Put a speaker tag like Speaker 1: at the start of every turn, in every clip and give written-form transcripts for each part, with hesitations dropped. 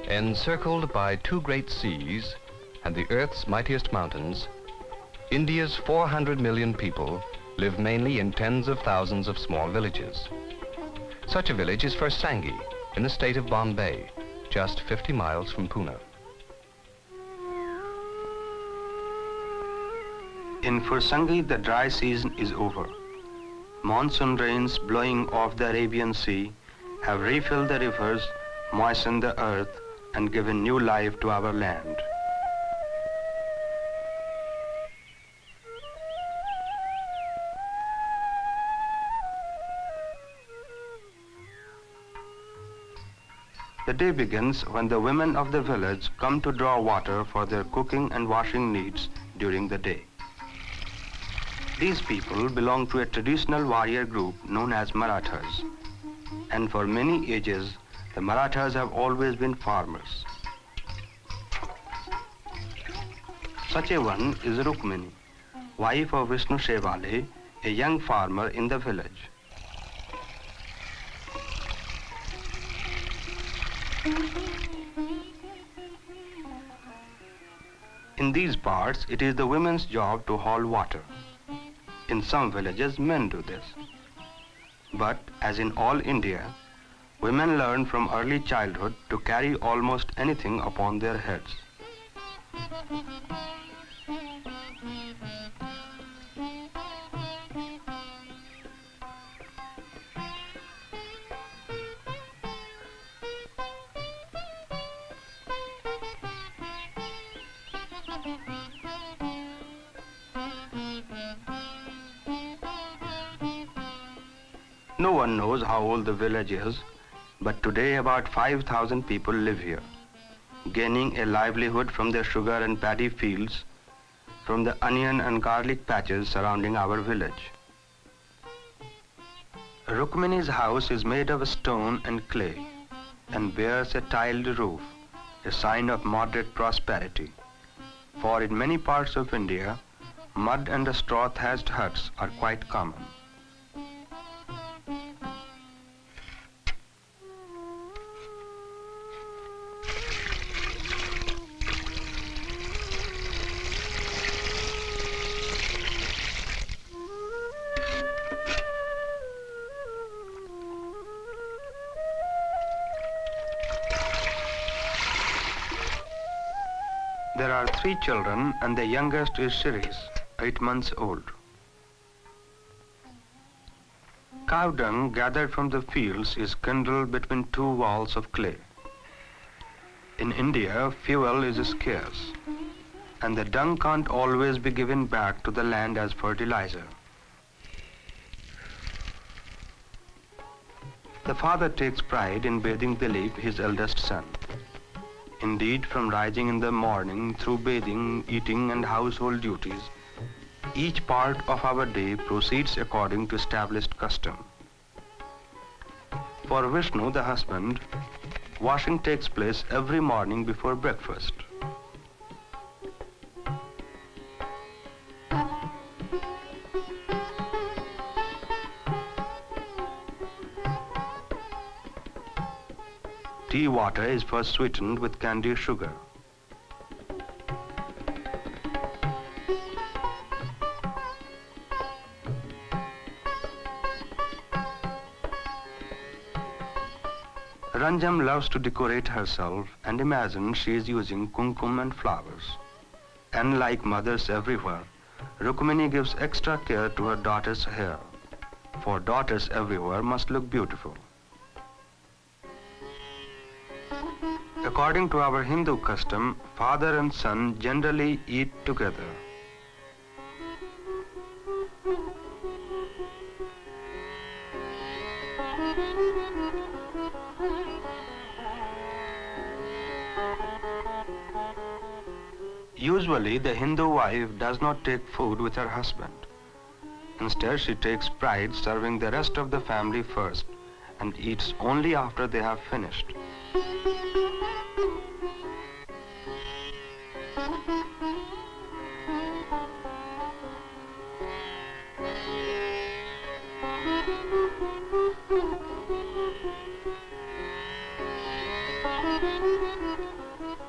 Speaker 1: Encircled by two great seas and the Earth's mightiest mountains, India's 400 million people live mainly in tens of thousands of small villages. Such a village is Fursangi in the state of Bombay, just 50 miles from Pune.
Speaker 2: In Fursangi, the dry season is over. Monsoon rains blowing off the Arabian Sea have refilled the rivers, moistened the earth, and given new life to our land. The day begins when the women of the village come to draw water for their cooking and washing needs during the day. These people belong to a traditional warrior group known as Marathas, and for many ages the Marathas have always been farmers. Such a one is Rukmini, wife of Vishnu Shevale, a young farmer in the village. In these parts, it is the women's job to haul water. In some villages, men do this. But, as in all India, women learn from early childhood to carry almost anything upon their heads. No one knows how old the village is, but today about 5,000 people live here, gaining a livelihood from the sugar and paddy fields, from the onion and garlic patches surrounding our village. Rukmini's house is made of stone and clay and bears a tiled roof, a sign of moderate prosperity. For in many parts of India, mud and straw-thatched huts are quite common. There are 3 children and the youngest is Shiris, 8 months old. Cow dung gathered from the fields is kindled between 2 walls of clay. In India, fuel is scarce, and the dung can't always be given back to the land as fertilizer. The father takes pride in bathing Dilip, his eldest son. Indeed, from rising in the morning through bathing, eating and household duties, each part of our day proceeds according to established custom. For Vishnu, the husband, washing takes place every morning before breakfast. Tea water is first sweetened with candy sugar. Ranjam loves to decorate herself and imagines she is using kumkum and flowers. And like mothers everywhere, Rukmini gives extra care to her daughter's hair, for daughters everywhere must look beautiful. According to our Hindu custom, father and son generally eat together. Usually, the Hindu wife does not take food with her husband. Instead, she takes pride serving the rest of the family first and eats only after they have finished.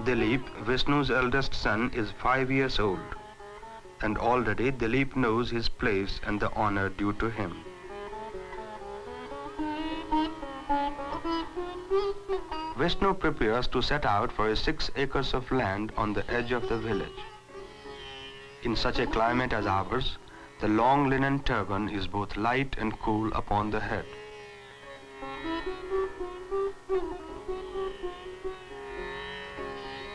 Speaker 2: Dilip, Vishnu's eldest son, is 5 years old, and already Dilip knows his place and the honor due to him. Vishnu prepares to set out for his 6 acres of land on the edge of the village. In such a climate as ours, the long linen turban is both light and cool upon the head.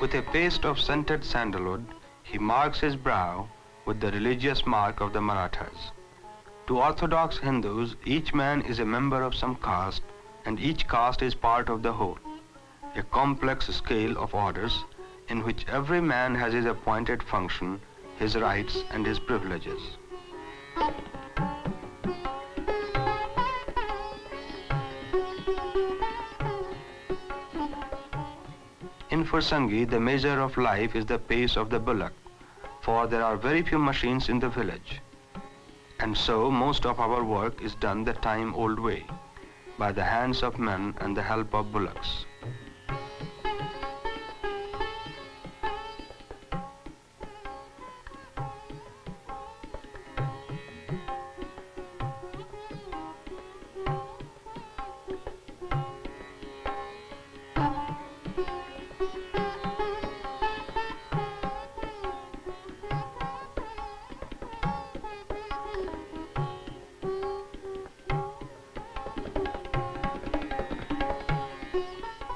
Speaker 2: With a paste of scented sandalwood, he marks his brow with the religious mark of the Marathas. To Orthodox Hindus, each man is a member of some caste, and each caste is part of the whole, a complex scale of orders in which every man has his appointed function, his rights and his privileges. In Fursangi, the measure of life is the pace of the bullock, for there are very few machines in the village. And so most of our work is done the time-old way, by the hands of men and the help of bullocks.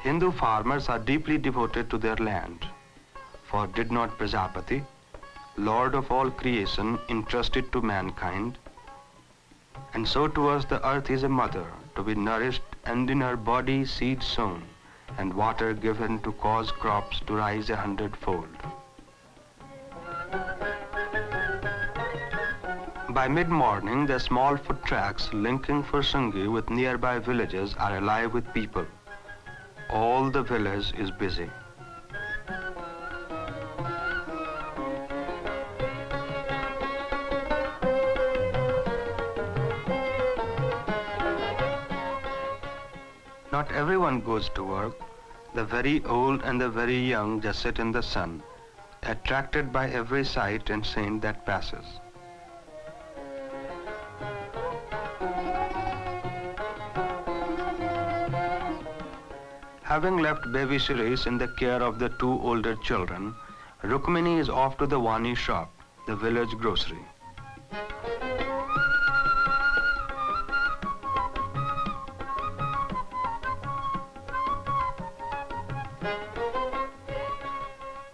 Speaker 2: Hindu farmers are deeply devoted to their land, for did not Prajapati, Lord of all creation, entrust it to mankind? And so to us the earth is a mother, to be nourished, and in her body seed sown, and water given to cause crops to rise 100-fold. By mid-morning, the small foot tracks linking Fursangi with nearby villages are alive with people. All the village is busy. Not everyone goes to work. The very old and the very young just sit in the sun, attracted by every sight and scene that passes. Having left baby Shirish in the care of the 2 older children, Rukmini is off to the Wani shop, the village grocery.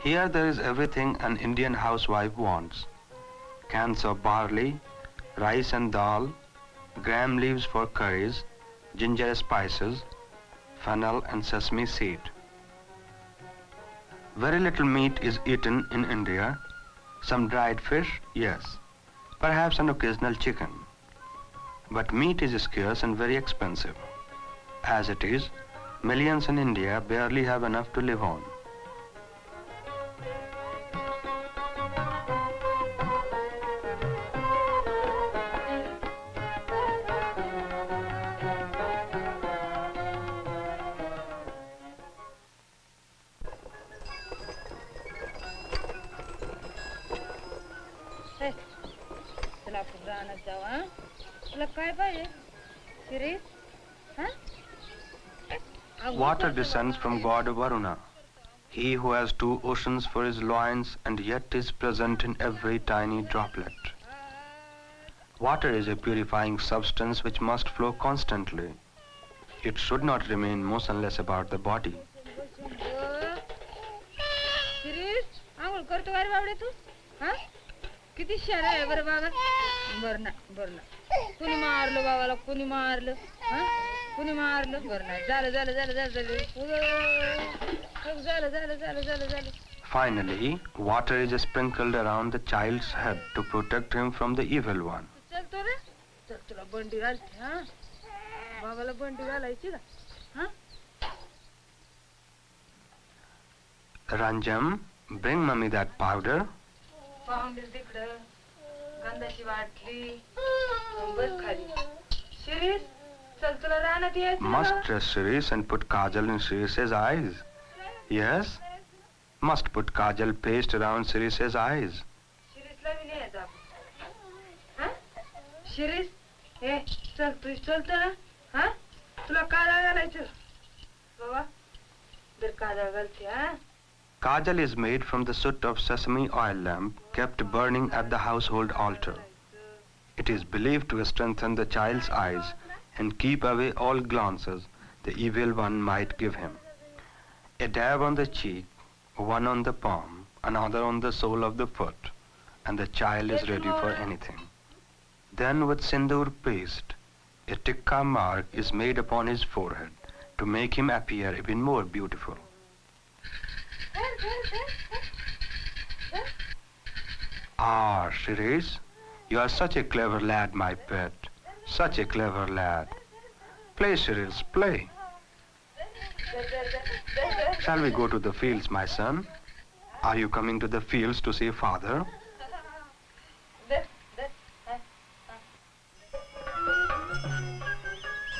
Speaker 2: Here there is everything an Indian housewife wants. Cans of barley, rice and dal, gram leaves for curries, ginger spices, fennel and sesame seed. Very little meat is eaten in India. Some dried fish, yes. Perhaps an occasional chicken. But meat is scarce and very expensive. As it is, millions in India barely have enough to live on. Water descends from God Varuna, he who has 2 oceans for his loins and yet is present in every tiny droplet. Water is a purifying substance which must flow constantly. It should not remain motionless about the body.
Speaker 3: किती शाळा आहे बरं बाबा बरं ना कुणी मारलं बाबाला कुणी मारलं कुणी मारलं बरं ना झालं झालं झालं झालं झालं झालं.
Speaker 2: Finally, water is sprinkled around the child's head to protect him from the evil one.
Speaker 3: चलतो रे चल तुला बंडी घालते हा बाबाला बंडी घालायची का
Speaker 2: Ranjam, Bring mummy that powder.
Speaker 3: पाहून तिकडं गंधाची बाटली बस खाली शिरीष चल तुला रानात यायचं
Speaker 2: Must
Speaker 3: ना?
Speaker 2: dress Shirish and put kajal in Shirish's eyes. Yes? Must put kajal paste around Shirish's eyes.
Speaker 3: शिरीषला बी न्यायचं आपण हा शिरीष हे चल तू चलतो ना हा तुला काजळ घालायचं बाबा दर काजळ घालते हा
Speaker 2: Kajal is made from the soot of sesame oil lamp kept burning at the household altar. It is believed to strengthen the child's eyes and keep away all glances the evil one might give him. A dab on the cheek, one on the palm, another on the sole of the foot, and the child is ready for anything. Then with sindoor paste, a tikka mark is made upon his forehead to make him appear even more beautiful. Ah, Shirish, you are such a clever lad, my pet. Such a clever lad. Play, Shirish, play. Shall we go to the fields, my son? Are you coming to the fields to see father?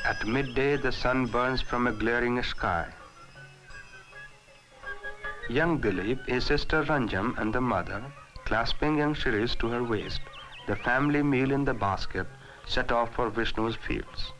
Speaker 2: At midday, the sun burns from a glaring sky. Young Dilip, his sister Ranjam and the mother, clasping young Shirish to her waist, the family meal in the basket, set off for Vishnu's fields.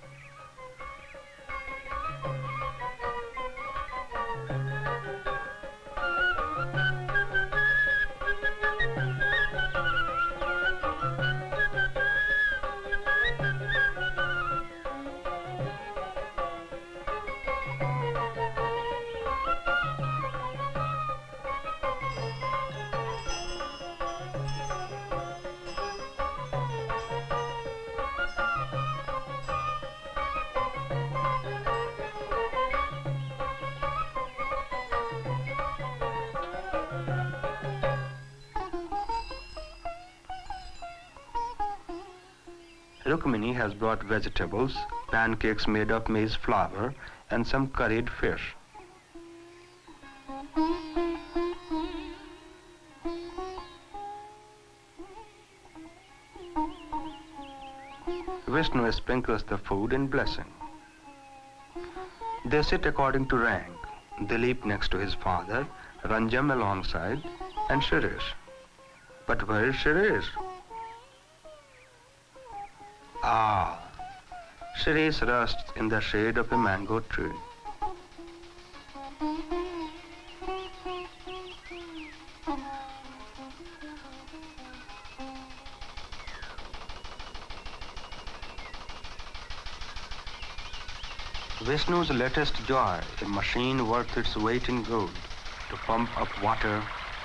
Speaker 2: Rukmini has brought vegetables, pancakes made of maize flour, and some curried fish. Vishnu sprinkles the food in blessing. They sit according to rank, Dilip next to his father, Ranjam alongside, and Shirish. But where is Shirish? Ah, Shirish rests in the shade of a mango tree. Vishnu's latest joy, a machine worth its weight in gold, to pump up water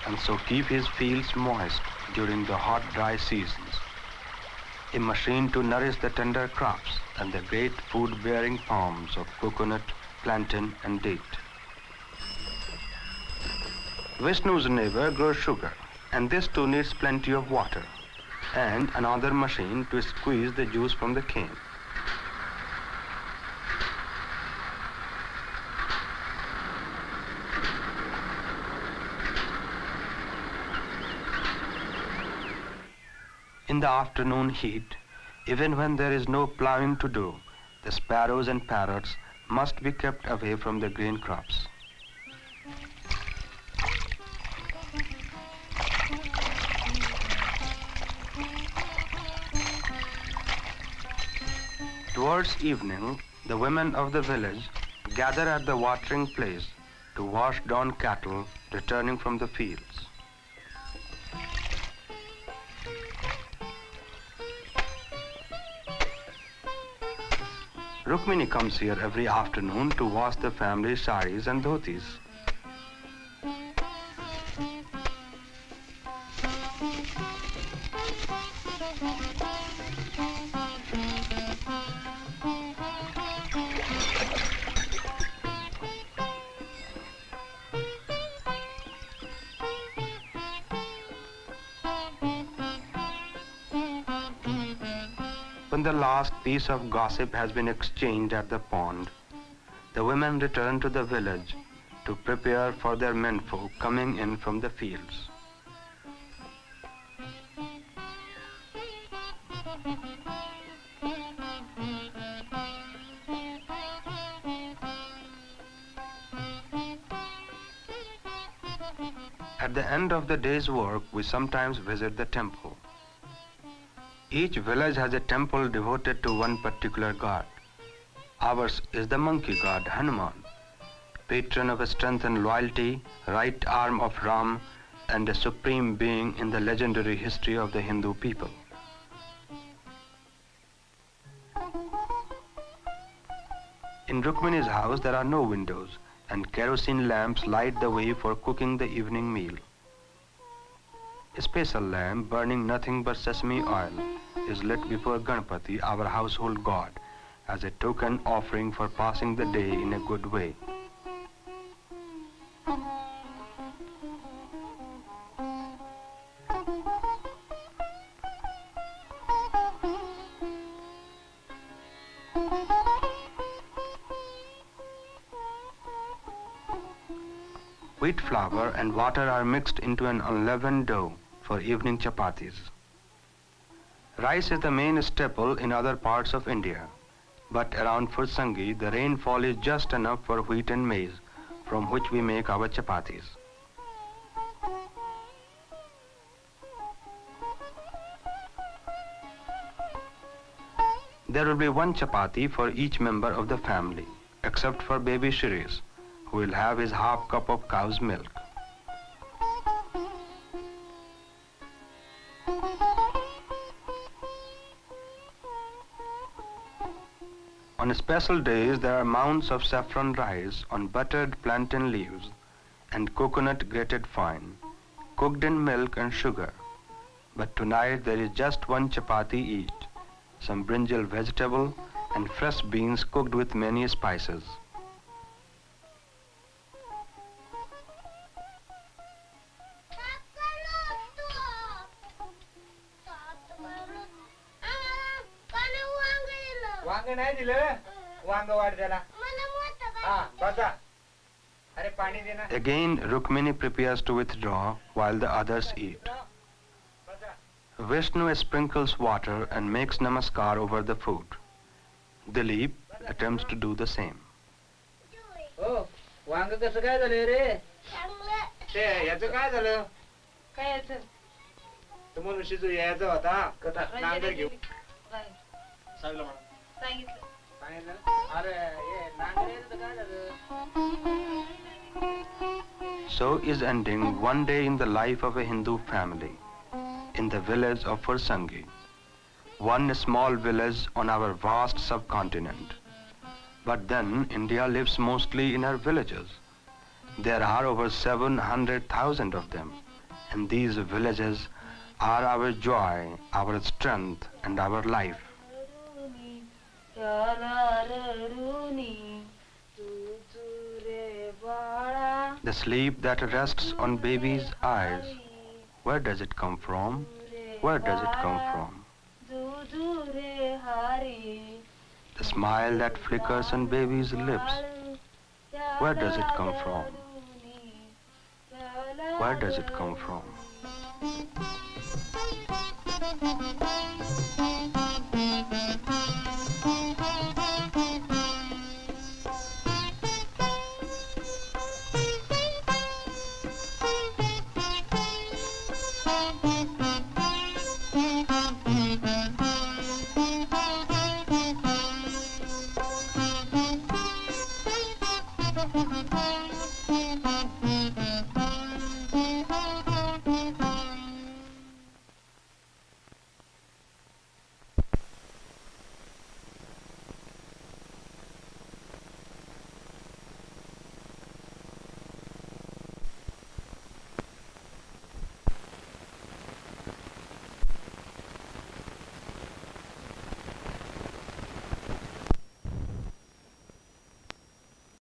Speaker 2: and so keep his fields moist during the hot, dry seasons. A machine to nourish the tender crops and the great food-bearing palms of coconut, plantain, and date. Vishnu's neighbor grows sugar, and this too needs plenty of water, and another machine to squeeze the juice from the cane. In the afternoon heat, even when there is no plowing to do, the sparrows and parrots must be kept away from the grain crops. Towards evening, the women of the village gather at the watering place to wash down cattle returning from the fields. Rukmini comes here every afternoon to wash the family's saris and dhotis. When the last piece of gossip has been exchanged at the pond, the women return to the village to prepare for their menfolk coming in from the fields. At the end of the day's work, we sometimes visit the temple. Each village has a temple devoted to one particular god. Ours is the monkey god Hanuman, patron of strength and loyalty, right arm of Ram, and a supreme being in the legendary history of the Hindu people. In Rukmini's house there are no windows, and kerosene lamps light the way for cooking the evening meal. A special lamp burning nothing but sesame oil is lit before Ganpati, our household god, as a token offering for passing the day in a good way. Wheat flour and water are mixed into an unleavened dough for evening chapatis. Rice is the main staple in other parts of India, but around Fursangi the rainfall is just enough for wheat and maize, from which we make our chapatis. There will be one chapati for each member of the family, except for baby Shiris, who will have his half cup of cow's milk. On special days, there are mounds of saffron rice on buttered plantain leaves and coconut grated fine, cooked in milk and sugar. But tonight there is just one chapati each, some brinjal vegetable and fresh beans cooked with many spices.
Speaker 4: वांगे नाही दिलं वांग वाढ त्याला हा बसा अरे पाणी दे ना
Speaker 2: Again, Rukmini prepares to withdraw while the others eat. Vishnu sprinkles water and makes namaskar over the food. Dilip attempts to do the same.
Speaker 4: हो वांग कसं काय झालं रे ते याचं काय झालं
Speaker 3: काय याचं
Speaker 4: तो मनुष्य जो यायचा होता कथा नांगर घेऊ
Speaker 3: सांगितलं
Speaker 4: सांगितलं अरे हे नांगर यायचं काय झालं
Speaker 2: So is ending one day in the life of a Hindu family in the village of Fursangi, one small village on our vast subcontinent. But then India lives mostly in our villages. There are over 700,000 of them, and these villages are our joy, our strength, and our life. The sleep that rests on baby's eyes, where does it come from? Where does it come from? The smile that flickers on baby's lips, where does it come from? Where does it come from?